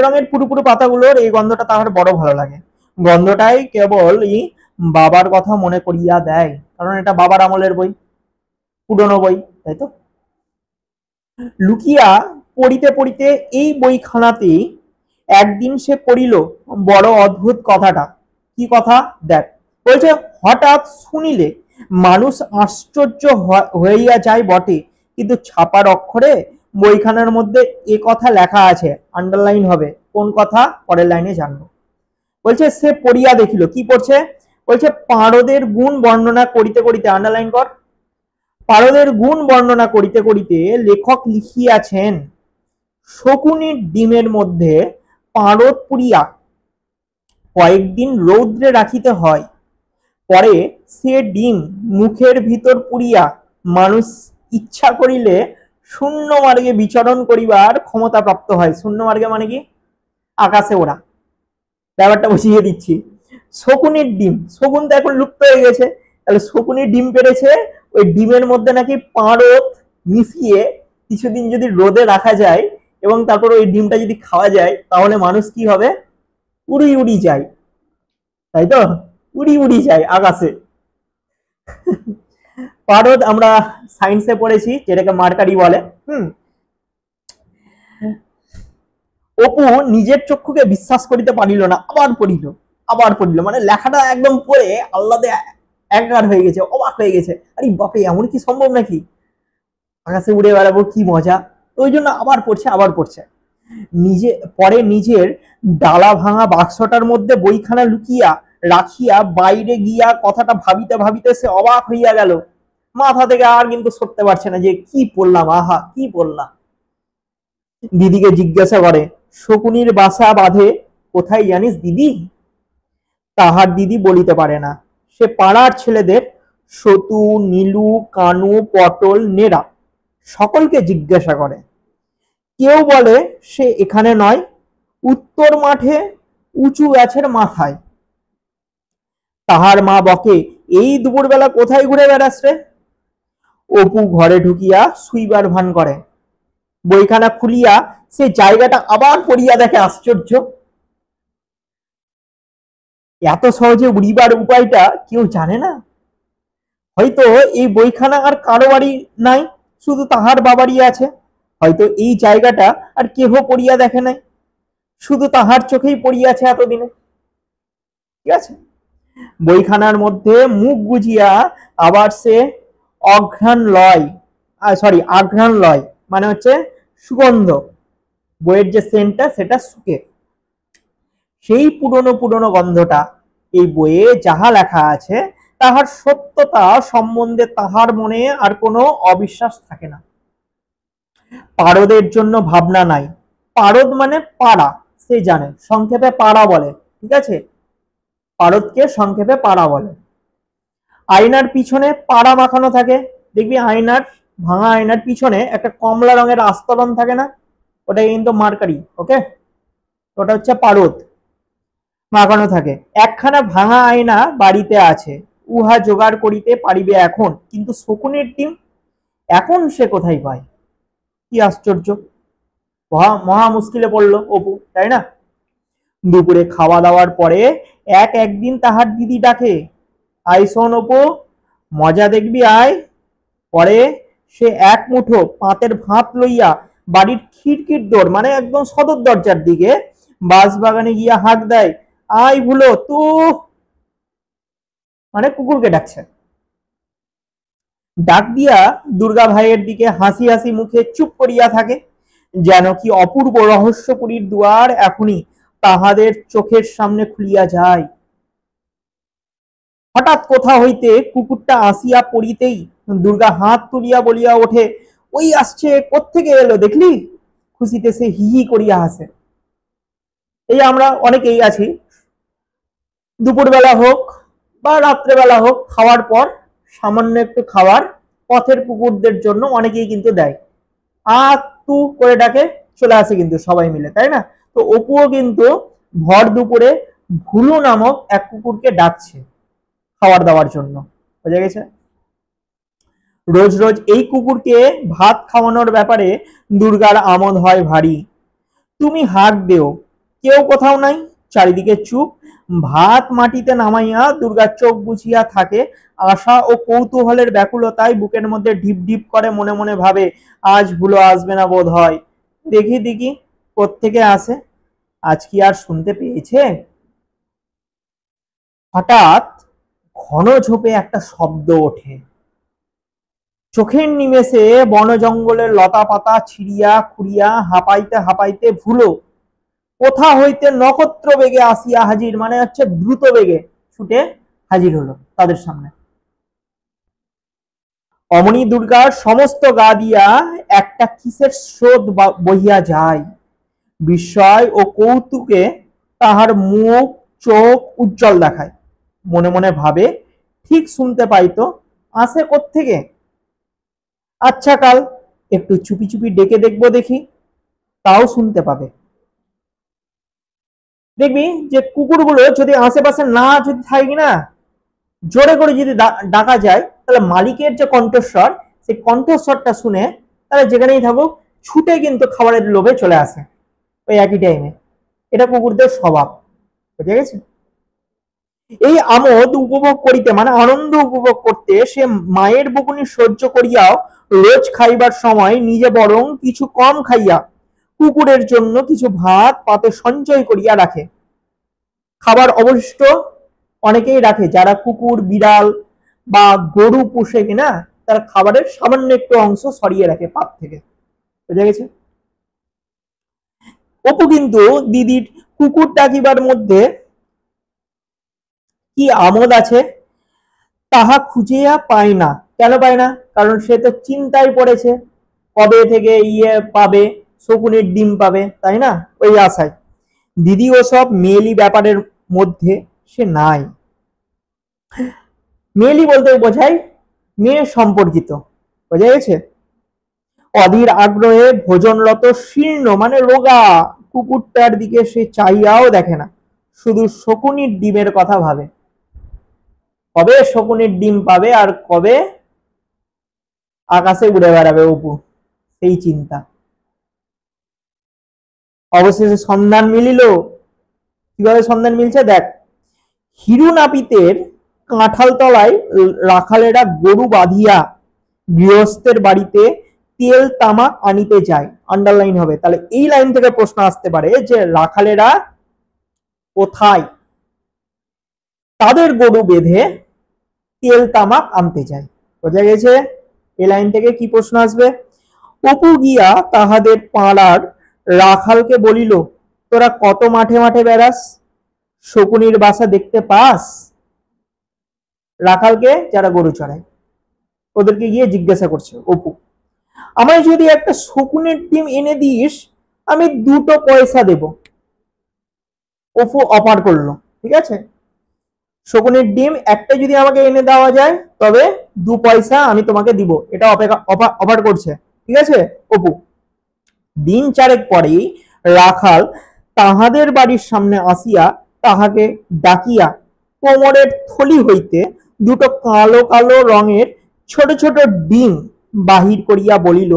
রঙের পুরো পুরো পাতাগুলোর এই গন্ধটা তাহার বড় ভালো লাগে। গন্ধটাই কেবল বাবার কথা মনে করিয়া দেয়, কারণ এটা বাবার আমলের বই, পুরনো বই, তাই তো। লুকিয়া পড়িতে পড়িতে এই বইখানাতেই একদিন সে পড়িল বড় অদ্ভুত কথাটা। কি কথা দেখ, বলছে হঠাৎ শুনিলে মানুষ আশ্চর্য হইয়া যায় বটে, কিন্তু ছাপার অক্ষরে বইখানার মধ্যে এ কথা লেখা আছে, আন্ডারলাইন হবে, কোন কথা পরের লাইনে জানবো। বলছে সে পড়িয়া দেখিল, কি পড়ছে, বলছে পারদের গুণ বর্ণনা করিতে করিতে, আন্ডারলাইন কর, পারদের গুণ বর্ণনা করিতে করিতে লেখক লিখিয়াছেন, শকুনির ডিমের মধ্যে পারদ পুরিয়া কয়েকদিন রৌদ্রে রাখিতে হয়, পরে সে ডিম মুখের ভিতর পুরিয়া মানুষ ইচ্ছা করিলে শূন্য মার্গে বিচরণ করিবার ক্ষমতা প্রাপ্ত হয়। শূন্য মার্গে মানে কি? আকাশে ওড়া। ব্যাপারটা বুঝিয়ে দিচ্ছি। শকুনির ডিম, শকুন তো এখন লুপ্ত হয়ে গেছে, তাহলে শকুনির ডিম পেড়েছে, ওই ডিমের মধ্যে নাকি পারদ মিশিয়ে কিছুদিন যদি রোদে রাখা যায় এবং তারপর ওই ডিমটা যদি খাওয়া যায়, তাহলে মানুষ কি হবে? উড়ি উড়ি যায়, তাই তো? উড়ি উড়ি যায় আকাশে। পারদ আমরা সায়েন্সে পড়েছি, যেটাকে মার্কারি বলে। অপু নিজের চক্ষুকে বিশ্বাস করিতে পারিল না, আবার পড়িল, মানে লেখাটা একদম পড়ে আল্লাদে একগার হয়ে গেছে, অবাক হয়ে গেছে। আরে বাপে, এমন কি সম্ভব নাকি? আকাশে উড়ে বেড়াবো, কি মজা! ওই জন্য আবার পড়ছে। পরে নিজের ডালা ভাঙা বাক্সটার মধ্যে বইখানা লুকিয়া রাখিয়া বাইরে গিয়া কথাটা ভাবিতে ভাবিতে সে অবাক হইয়া গেল। মাথা থেকে আর কিন্তু সরতে পারছে না যে কি পড়লাম, আহা কি পড়লাম। দিদিকে জিজ্ঞাসা করে, শকুনির বাসা বাঁধে কোথায় জানিস দিদি? তাহার দিদি বলিতে পারে না। সে পাড়ার ছেলেদের, সতু, নীলু, কানু, পটল, নেড়া সকলকে জিজ্ঞাসা করে। কেউ বলে সে এখানে নয়, উত্তর মাঠে উঁচু গাছের মাথায়। তাহার মা বকে, এই দুপুরবেলা কোথায় ঘুরে বেড়াস রে? অপু ঘরে ঢুকিয়া শুইবার ভান করে। বইখানা খুলিয়া সে জায়গাটা আবার পড়িয়া দেখে। আশ্চর্য, এত সহজে উড়িবার উপায়টা কেউ জানে না। হয়তো এই বইখানা আর কারো বাড়ি নাই, শুধু তাহার বাবারই আছে। হয়তো এই জায়গাটা আর কেহ পড়িয়া দেখে নাই, শুধু তাহার চোখেই পড়িয়াছে এতদিনে। ঠিক আছে, বইখানার মধ্যে মুখ গুজিয়া আবার সে আঘ্রাণ লয়, মানে হচ্ছে সুগন্ধ, বইয়ের যে সেন্টটা সেটা শুকে। সেই পুরনো গন্ধটা। এই বইয়ে যাহা লেখা আছে তাহার সত্যতা সম্বন্ধে তাহার মনে আর কোনো অবিশ্বাস থাকে না। পারদের জন্য ভাবনা নাই। পারদ মানে পাড়া, সে জানে, সংক্ষেপে পাড়া বলে। ঠিক আছে, পারদকে সংক্ষেপে পাড়া বলে। আয়নার পিছনে পাড়া মাখানো থাকে, দেখবি ভাঙা আয়নার পিছনে একটা কমলা রঙের আস্তরণ থাকে না, ওটা কিন্তু মার্কারি। ওকে, ওটা হচ্ছে পারদ, মাখানো থাকে। একখানা ভাঙা আয়না বাড়িতে আছে, উহা জোগাড় করিতে পারিবে এখন, কিন্তু শকুনের ডিম এখন সে কোথায় পায়? কি আশ্চর্য! মহা মুশকিলে পড়লো অপু, তাই না? দুপুরে খাওয়া দাওয়ার পরে একদিন তাহার দিদি ডাকে, আয় শোন অপু, মজা দেখবি আয়। পরে সে এক মুঠো পাতের ভাত লইয়া বাড়ির খিড়কির দোর, মানে একদম সদর দরজার দিকে বাঁশবাগানে গিয়া হাঁক দেয়, আয় ভুলো তু, মানে কুকুরকে ডাকছে। ডাক দিয়া দুর্গা ভাইয়ের দিকে হাসি হাসি মুখে চুপ করিয়া থাকে, যেন কি অপূর্ব রহস্যপুরীর দুয়ার এখনই তাহাদের চোখের সামনে খুলিয়া যায়। হঠাৎ কোথা হইতে কুকুরটা আসিয়া পড়িতেই দুর্গা হাত তুলিয়া বলিয়া ওঠে, ওই আসছে, কোত্থেকে এলো দেখলি? খুশিতে সে হি হি করিয়া হাসে। এই আমরা অনেকেই আছি, দুপুরবেলা হোক বা রাত্রেবেলা হোক, খাওয়ার পর সামান্য একটু খাবার পথের কুকুরদের জন্য অনেকেই কিন্তু দেয়, তু করে ডাকে, চলে আসে কিন্তু সবাই মিলে, তাই না? তো অপুও কিন্তু ভর দুপুরে ভুলু নামক এক কুকুরকে ডাকছে খাবার দেওয়ার জন্য। বোঝা গেছে? রোজ রোজ এই কুকুরকে ভাত খাওয়ানোর ব্যাপারে দুর্গার আমোদ হয় ভারী। তুমি হাঁক দেও, কেউ কোথাও নাই, চারিদিকে চুপ। ভাত মাটিতে নামাইয়া দুর্গা চোখ বুঝিয়া থাকে, আশা ও কৌতূহলের ব্যাকুলতায় বুকের মধ্যে ঢিপ ঢিপ করে, মনে মনে ভাবে, আজ ভুলো আসবে না বোধ হয়। দেখি কোত্থেকে আসে, আজ কি আর শুনতে পেয়েছে? হঠাৎ ঘন ঝোপে একটা শব্দ ওঠে। চোখের নিমেষে বন জঙ্গলের লতা পাতা ছিড়িয়া খুঁড়িয়া হাঁপাইতে হাঁপাইতে ভুলো কোথা হইতে নক্ষত্র বেগে আসিয়া হাজির, মানে হচ্ছে দ্রুত বেগে ছুটে হাজির হলো তাদের সামনে। অমনি দুর্গার সমস্ত গা দিয়া একটা কিসের স্রোত বহিয়া যায়, বিস্ময় ও কৌতুকে তাহার মুখ চোখ উজ্জ্বল দেখায়। মনে মনে ভাবে, ঠিক শুনতে পাইতো, আসে কোত্থেকে? আচ্ছা কাল একটু চুপি চুপি ডেকে দেখবো দেখি, তাও শুনতে পাবে। দেখবি যে কুকুরগুলো যদি আশেপাশে না যদি থাকে না, জোরে করে যদি ডাকা যায়, তাহলে মালিকের যে কণ্ঠস্বর, সেই কণ্ঠস্বরটা শুনে তাহলে যেখানেই থাকুক ছুটে কিন্তু খাবারের লোভে চলে আসে ওই একই টাইমে। এটা কুকুরদের স্বভাব, বুঝে গেছে? এই আমোদ উপভোগ করিতে মানে আনন্দ উপভোগ করতে সে মায়ের বকুনি সহ্য করিয়াও রোজ খাইবার সময় নিজে বরং কিছু কম খাইয়া কুকুরের জন্য কিছু ভাত পাতে সঞ্চয় করিয়া রাখে। খাবার অবশিষ্ট অনেকেই রাখে, যারা কুকুর বিড়াল বা গরু পুষে কিনা তারা খাবারের সামান্য একটু অংশ সরিয়ে রাখে পাত থেকে, বুঝে গেছে? অপু কিন্তু দিদির কুকুর ডাকিবার মধ্যে কি আমোদ আছে তাহা খুঁজিয়া পায় না। কেন পায় না? কারণ সে তো চিন্তায় পড়েছে, কবে থেকে পাবে, শকুনের ডিম পাবে, তাই না? ওই আশায়। দিদি ওসব মেয়েলি ব্যাপারের মধ্যে সে নাই। মেয়েলি বলতে বোঝায় মেয়ে সম্পর্কিত, বোঝা গেছে? অধীর আগ্রহে ভোজনরত শীর্ণ মানে রোগা কুকুরটার দিকে সে চাইয়াও দেখে না, শুধু শকুনির ডিমের কথা ভাবে। কবে শকুনির ডিম পাবে আর কবে আকাশে উড়ে বেড়াবে অপু, সেই চিন্তা। অবশেষে সন্ধান মিলিল। কিভাবে সন্ধান মিলছে দেখ। হিরু নাপিতের কাঁঠাল তলায় রাখালেরা গরু বাঁধিয়া গৃহস্থের বাড়িতে তেল তামাক আনিতে যায়। আন্ডারলাইন হবে, তাহলে এই লাইন থেকে প্রশ্ন আসতে পারে যে রাখালেরা কোথায় তাদের গরু বেঁধে তেল তামাক আনতে যায়। বোঝা গেছে? এই লাইন থেকে কি প্রশ্ন আসবে? অপু গিয়া তাহাদের পাড়ার রাখালকে বলিল, তোরা কত মাঠে মাঠে বেড়াস, শকুনির বাসা দেখতে পাস? রাখালকে যারা গরু চড়ায় ওদেরকে গিয়ে জিজ্ঞাসা করছে অপু, আমায় যদি একটা শকুনের ডিম এনে দিস আমি 2 পয়সা দেব। অপু অফার করলো, ঠিক আছে? শকুনের ডিম একটা যদি আমাকে এনে দেওয়া যায় তবে 2 পয়সা আমি তোমাকে দিব, এটা অফার করছে, ঠিক আছে অপু? দিন 4 পরেই রাখাল তাহাদের বাড়ির সামনে আসিয়া তাহাকে ডাকিয়া কোমরের থলি হইতে 2 কালো কালো রঙের ছোট ছোট ডিম বাহির করিয়া বলিল,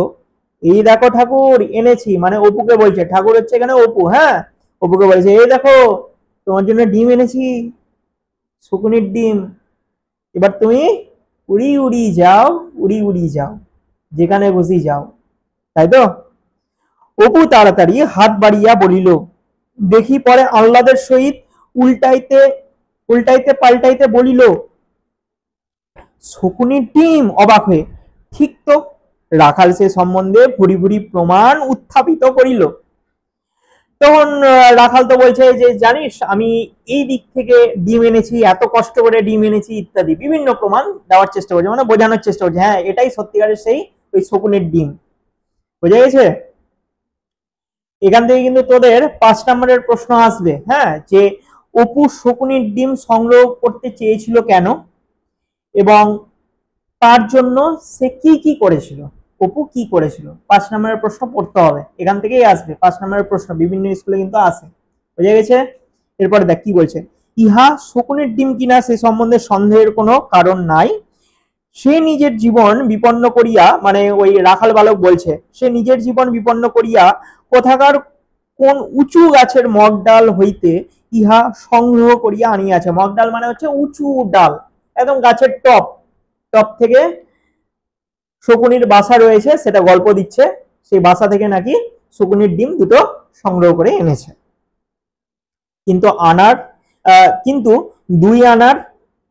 এই দেখো ঠাকুর এনেছি। মানে অপুকে বলছে, ঠাকুর হচ্ছে এখানে অপু। হ্যাঁ, অপুকে বলছে, এই দেখো তোমার জন্য ডিম এনেছি, শকুনির ডিম। এবার তুমি উড়ি উড়ি যাও, উড়ি উড়ি যাও, যেখানে খুশি যাও। তাই তো? অপু তাড়াতাড়ি হাত বাড়িয়া বলিল, দেখি পরে আহ্লাদের সহিত উল্টাইতে উল্টাইতে পাল্টাইতে বলিল, শকুনির ডিম। অবাক হয়ে, ঠিক তো। রাখাল সে সম্বন্ধে ভুরি ভুরি প্রমাণ উত্থাপিত করিল। তখন রাখাল তো বলছে যে জানিস আমি এই দিক থেকে ডিম এনেছি, এত কষ্ট করে ডিম এনেছি, ইত্যাদি বিভিন্ন প্রমাণ দেওয়ার চেষ্টা করছে, মানে বোঝানোর চেষ্টা করছে হ্যাঁ এটাই সত্যিকারের সেই ওই শকুনের ডিম। বুঝে গেছে? এখান থেকে কিন্তু তোদের 5 নম্বরের প্রশ্ন আসবে। হ্যাঁ, যে অপু শকুনির ডিম সংগ্রহ করতে চেয়েছিল কেন এবং তার জন্য সে কি কি করেছিল, অপু কি করেছিল। 5 নম্বরের প্রশ্ন পড়তে হবে, এখান থেকেই আসবে 5 নম্বরের প্রশ্ন, বিভিন্ন স্কুলে কিন্তু আসে। বুঝে গেছে? এরপরে দেখ কি বলছে, ইহা শকুনের ডিম কিনা সে সম্বন্ধে সন্দেহের কোনো কারণ নাই। সে নিজের জীবন বিপন্ন করিয়া, মানে ওই রাখাল বালক বলছে, সে নিজের জীবন বিপন্ন করিয়া কোথাকার কোন উঁচু গাছের মগ ডাল হইতে ইহা সংগ্রহ করিয়া আনিয়াছে। মগ ডাল মানে হচ্ছে উঁচু ডাল, একদম গাছের টপ টপ থেকে শকুনির বাসা রয়েছে, সেটা গল্প দিচ্ছে, সেই বাসা থেকে নাকি শকুনির ডিম 2 সংগ্রহ করে এনেছে। কিন্তু 2 আনার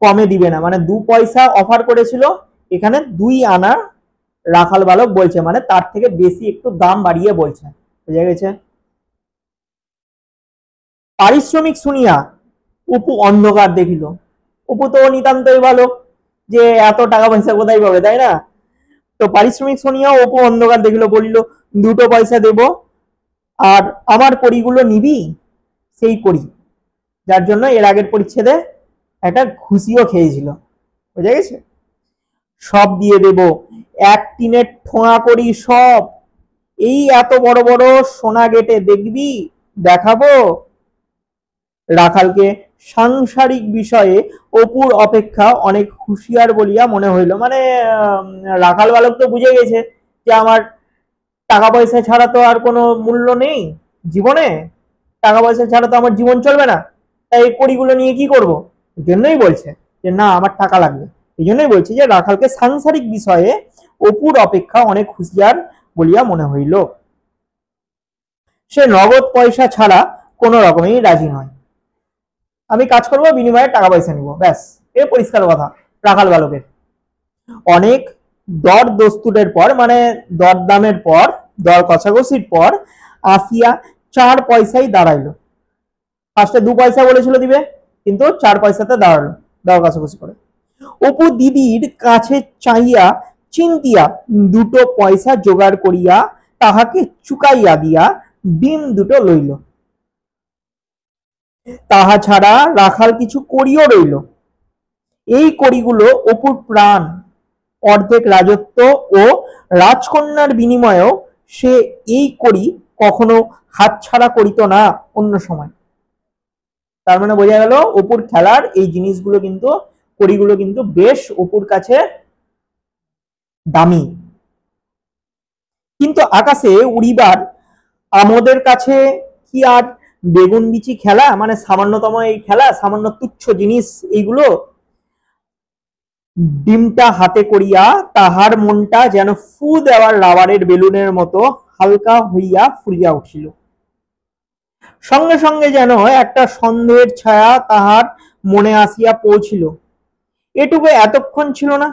কমে দিবে না, মানে 2 পয়সা অফার করেছিল, এখানে 2 আনা রাখাল বালক বলছে, মানে তার থেকে বেশি একটু দাম বাড়িয়ে বলছে। বুঝা গেছে? পারিশ্রমিক শুনিয়া অপু অন্ধকার দেখিল। অপু তো নিতান্তই ভালো, যে এত টাকা পয়সা কোথায় পাবে, তাই না? তো পারিশ্রমিক শুনিয়া অপু অন্ধকার দেখিল, বলিল 2 পয়সা দেব, আর আমার কড়িগুলো নিবি? সেই কড়ি যার জন্য এর আগের পরিচ্ছেদে একটা ঘুষিও খেয়েছিল, বুঝা গেছে? সব দিয়ে দেব, এক টিনের ঠোঙা করি সব, এই এত বড় বড় সোনা গেটে দেখবি, দেখাবো। রাখালকে সাংসারিক বিষয়ে অপুর অপেক্ষা অনেক হুঁশিয়ার বলিয়া মনে হইল। মানে রাখাল বালক তো বুঝে গেছে যে আমার টাকা পয়সা ছাড়া তো আর কোনো মূল্য নেই জীবনে, টাকা পয়সা ছাড়া তো আমার জীবন চলবে না, তাই এই কড়িগুলো নিয়ে কি করব? এই জন্যই বলছে যে না, আমার টাকা লাগবে। এই জন্যই বলছি যে রাখালকে সাংসারিক বিষয়ে অপুর অপেক্ষা অনেক হুঁশিয়ার বলিয়া মনে হইল। সে নগদ পয়সা ছাড়া কোনো রকমেই রাজি নয়। আমি কাজ করবো, বিনিময়ে টাকা পয়সা নিব, ব্যাস, এ পরিষ্কার কথা রাখাল বালকের। অনেক দর দস্তুরের পর, মানে দরদামের পর, দর কষাকষির পর আসিয়া 4 পয়সাই দাঁড়াইলো। ফার্স্টে 2 পয়সা বলেছিল দিবে, কিন্তু 4 পয়সাতে দাঁড়ালো দর কষাকষি করে। অপু দিদির কাছে চাইয়া চিন্তিয়া 2 পয়সা জোগাড় করিয়া তাহাকে চুকাইয়া দিয়া ডিম 2 লইল। তাহা ছাড়া রাখাল কিছু করিও রইল। এই কড়িগুলো অপুর প্রাণ, অর্ধেক রাজত্ব ও রাজকন্যার বিনিময়েও সে এই কড়ি কখনো হাতছাড়া করিত না অন্য সময়। তার মানে বোঝা গেল অপুর খেলার এই জিনিসগুলো কিন্তু, কড়িগুলো কিন্তু বেশ অপুর কাছে দামি। কিন্তু আকাশে উড়িবার আমাদের কাছে কি আর বেগুন বিচি খেলা, মানে সামান্যতম এই খেলা, সামান্য তুচ্ছ জিনিস এইগুলো। ডিমটা হাতে করিয়া তাহার মনটা যেন ফু দেওয়ার রাবারের বেলুনের মতো হালকা হইয়া ফুলিয়া উঠিল। সঙ্গে সঙ্গে যেন একটা সন্দেহের ছায়া তাহার মনে আসিয়া পৌঁছিল। এটুকু এতক্ষণ ছিল না।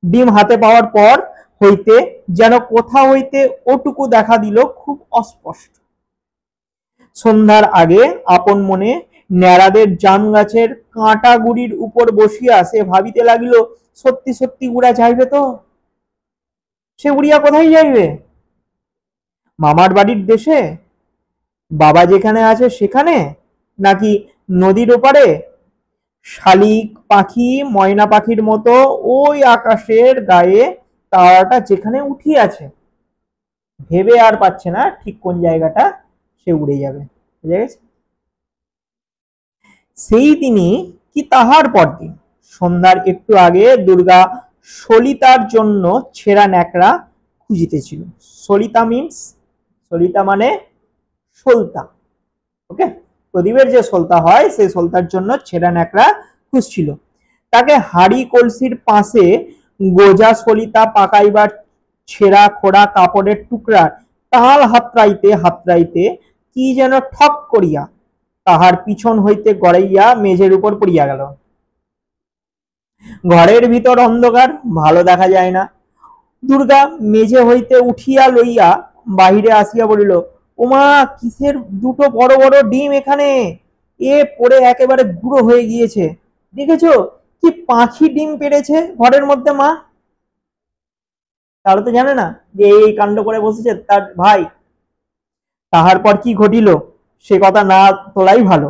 ডিম হাতে পাওয়ার পর হইতে যেন কোথা হইতে ওটুকু দেখা দিল খুব অস্পষ্ট। সন্ধ্যার আগে আপন মনে ন্যাড়াদের জাম গাছের কাঁটা গুড়ির উপর বসিয়া সে ভাবিতে লাগিল, সত্যি সত্যি উড়া যাইবে তো? সে উড়িয়া কোথায় যাইবে? মামার বাড়ির দেশে, বাবা যেখানে আছে সেখানে, নাকি নদীর ওপারে শালিক পাখি ময়না পাখির মতো ওই আকাশের গায়ে তারাটা যেখানে উঠিয়াছে? ভেবে আর পাচ্ছে না ঠিক কোন জায়গাটা সে উড়ে যাবে, বুঝা গেছে? সেই দিনই কি তাহার পরদিন সন্ধ্যার একটু আগে দুর্গা সলিতার জন্য ছেঁড়া ন্যাকড়া খুঁজিতেছিল। সলিতা মিন্স, সলিতা মানে সলতা, ওকে? প্রদীপের যে সলতা হয় সেই সলতার জন্য ছেঁড়া ন্যাকড়া খুঁজছিল। তাকে হাড়ি কলসির পাশে গোজা সলিতা পাকাইবার ছেঁড়া খোড়া কাপড়ের টুকরা তাল হাতড়াইতে হাতড়াইতে কি যেন ঠক করিয়া তাহার পিছন হইতে গড়াইয়া মেঝের উপর পড়িয়া গেল। ঘরের ভিতর অন্ধকার, ভালো দেখা যায় না। দুর্গা মেঝে হইতে উঠিয়া লইয়া বাহিরে আসিয়া বলিল, ওমা, কিসের 2 বড় বড় ডিম এখানে? এ পড়ে একেবারে গুঁড়ো হয়ে গিয়েছে। দেখেছো কি পাখি ডিম পেড়েছে ঘরের মধ্যে মা? তাহলে তো জানে না যে এই কাণ্ড করে বসেছে তার ভাই। তাহার পর কি ঘটিল সে কথা না তোলাই ভালো।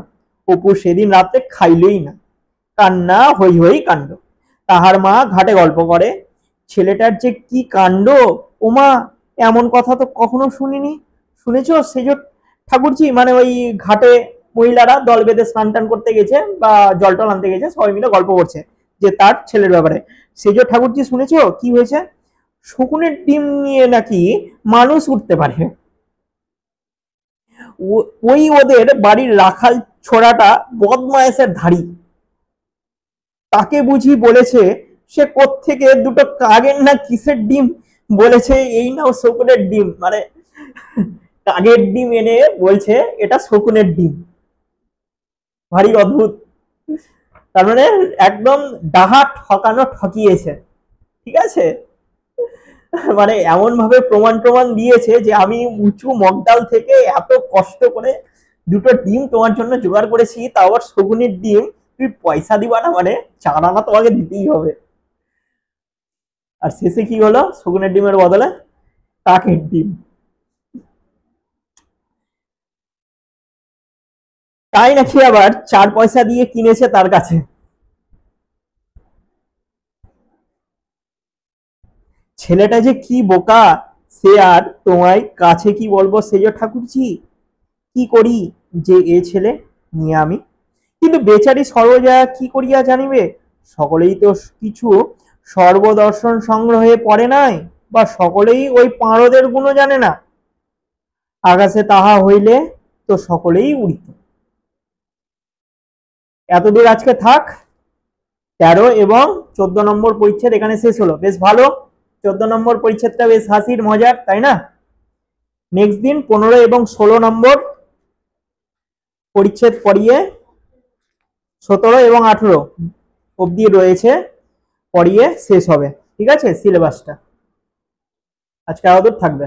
অপু সেদিন রাতে খাইলই না, কান্না হই হই কাণ্ড। তাহার মা ঘাটে গল্প করে, ছেলেটার যে কি কাণ্ড, ওমা, এমন কথা তো কখনো শুনিনি। শুনেছো সেজ ঠাকুরজি, মানে ওই ঘাটে মহিলারা দল বেঁধে স্নান টান করতে গেছে বা জল টল আনতে গেছে, সবাই মিলে গল্প করছে যে তার ছেলের ব্যাপারে। সেজ ঠাকুরজি, শুনেছো কি হয়েছে? শকুনের ডিম নিয়ে নাকি মানুষ উঠতে পারে। ওই ওদের বাড়ির রাখাল ছোড়াটা বদমায়েশের ধাড়ি, তাকে বুঝি বলেছে সে কোত্থেকে 2 কাগের না কিসের ডিম বলেছে এই নাও শকুনের ডিম, মানে কাগের ডিম এনে বলছে এটা শকুনের ডিম। ভারী অদ্ভুত। তার মানে একদম ডাহা ঠকানো ঠকিয়েছে, ঠিক আছে? মানে এমন ভাবে প্রমাণ প্রমাণ দিয়েছে যে আমি উঁচু মগডাল থেকে এত কষ্ট করে 2 ডিম তোমার জন্য জোগাড় করেছি, তাও আবার শকুনের ডিম, তুমি পয়সা দিবা না মানে 4 আনা তোমাকে দিতেই হবে। আর শেষে কি হলো, শকুনের ডিমের বদলে কাকের ডিম। তাই নাকি আবার 4 পয়সা দিয়ে কিনেছে তার কাছে। ছেলেটা যে কি বোকা, সে আর তোমায় কাছে কি বলবো সেজ ঠাকুরজি, কি করি যে এ ছেলে নিয়ে আমি। কিন্তু বেচারি সর্বজয়া কি করিয়া জানিবে, সকলেই তো কিছু সর্বদর্শন সংগ্রহে পড়ে নাই, বা সকলেই ওই পাঁড়দের গুণ জানে না। আকাশে তাহা হইলে তো সকলেই উড়িত। এতদূর আজকে থাক। 13 এবং 14 নম্বর পরিচ্ছেদ এখানে শেষ হলো। বেশ ভালো, 14 নম্বর পরিচ্ছেদটা বেশ হাসির মজার, তাই না? নেক্সট দিন 15 এবং 16 নম্বর পরিচ্ছেদ পড়িয়ে 17 এবং 18 অবধি রয়েছে, পড়িয়ে শেষ হবে। ঠিক আছে সিলেবাসটা, আজকে আদর থাকবে।